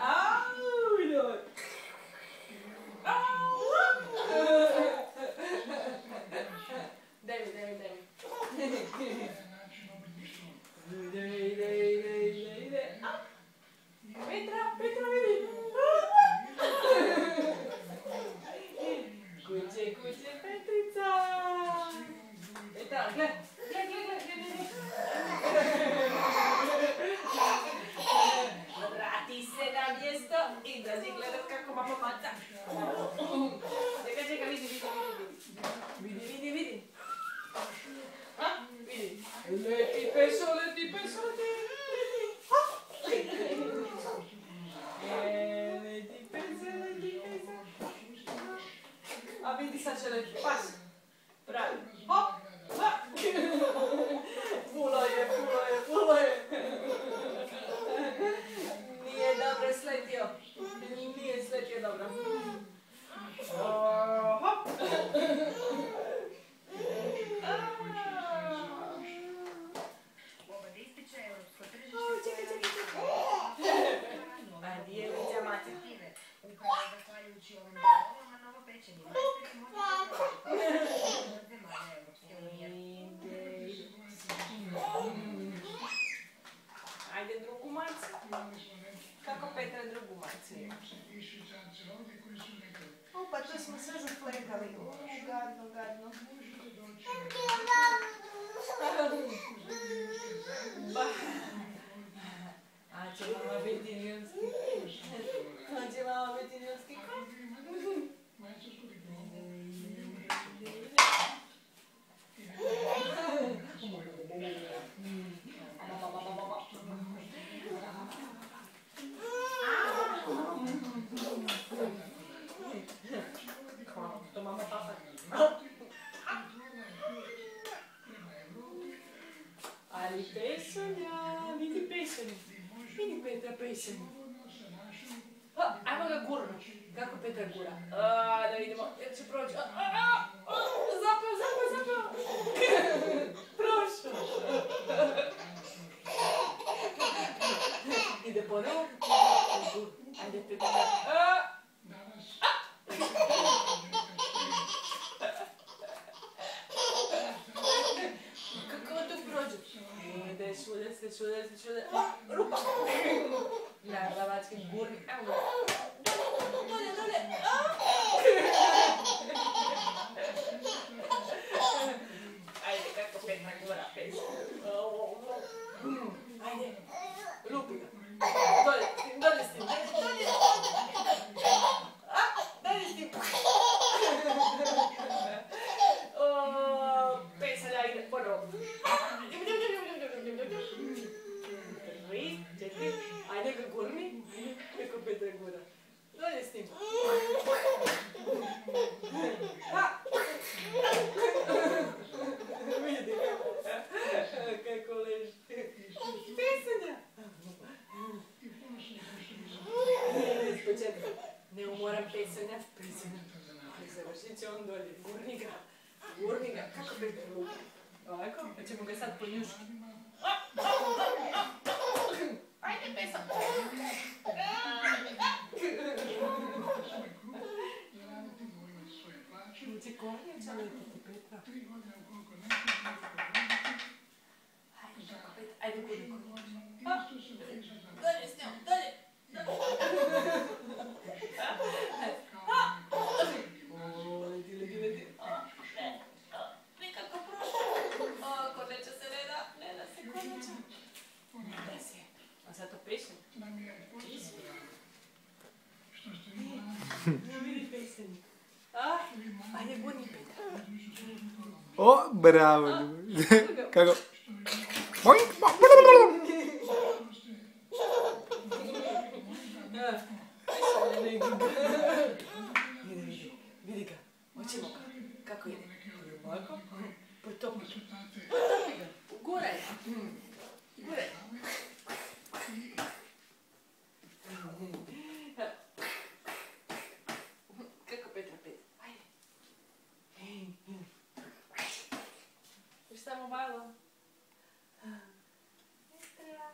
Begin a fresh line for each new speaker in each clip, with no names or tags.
Au, joj. Daj mi. Ide. Petra, vidi. Kuće, Petrica. Petra, gled. Vrati se na mjesto i dođi gledat kako mama maca. Čekaj, vidi. Vidi. Leti peso. Leti peso. A vidi, sad će leti. Pas. Pravi. Hop. Pulo je. Nije dobro sletio. Nije sletio dobro. Hop. A gdje je Liđa Matja?
Upravo zahvaljujući ovim diplomama novopečeni majstori mogu zemalja Europske unije.
Ajde drugu macu. Kako Petra drugu macu ima? Pa to smo sve zaflekali. Gadno. A će mama biti njunski? To mama papa. Ali Pesonja, vidi Pesonju. Vidi Petra Pesonju. Ajmo ga gurno. Kako Petra gura? Da vidimo, jer će proći. Zapeo. Prošao. Ide ponovo. Ajde Petra. Kako to prođe? Ide, šulje se. Rupa. Na glavački gurnik. Evo. Dolje. Ajde, kako Petra gura Petra. Ajde, lupi ga. Dolje s tim. Dolje s tim. Pesalja ide ponovo. 3, 4, ajde ga gurni. Kako Petra gura. Dolje s tim. Vidi kako leži. Pesanja. Ispočetka. Ne umoram Pesanja. Ali završit će on dolje. Gurni ga. Kako Petra gura. Ovako, pa ćemo ga sad ponjušiti. Ajde Pesa. Ući kornjača letiti Petra. Ajde gurni. Dolje s njom, dolje. Leti. Nikako prošlo. Kornjača se ne da se kornjača. Ne se. A sad to Pesem? Čisi. Ne vidi Pesem. Ajde gurni Petra.
O, bravo. Kako? Boink.
Vidi ga. Hoćemo ga. Kako ide? Ovako? Potopi ga. Guraj. Kako Petra Pet? Ajde. Još samo malo. Petra.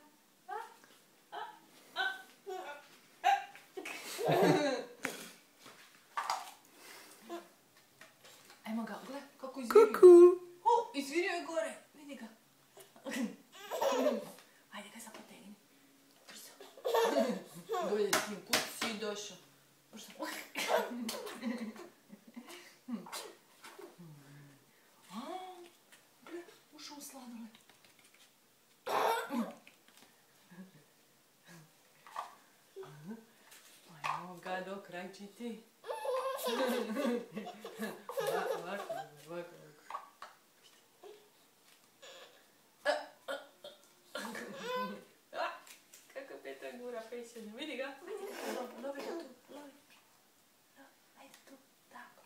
Ajmo ga, gledaj kako izvirio.
Kuku.
Izvirio je gore, vidi ga. Ajde ga sad potegni. Brzo. Dolje s njim, kud si došao. Brzo. Gle, ušao u sladoled. Ajmo ga dokrajčiti. Ovako. Kako Petra gura pešenja, vidi ga. Lovi ga tu, lovi. Ajde tu, tako.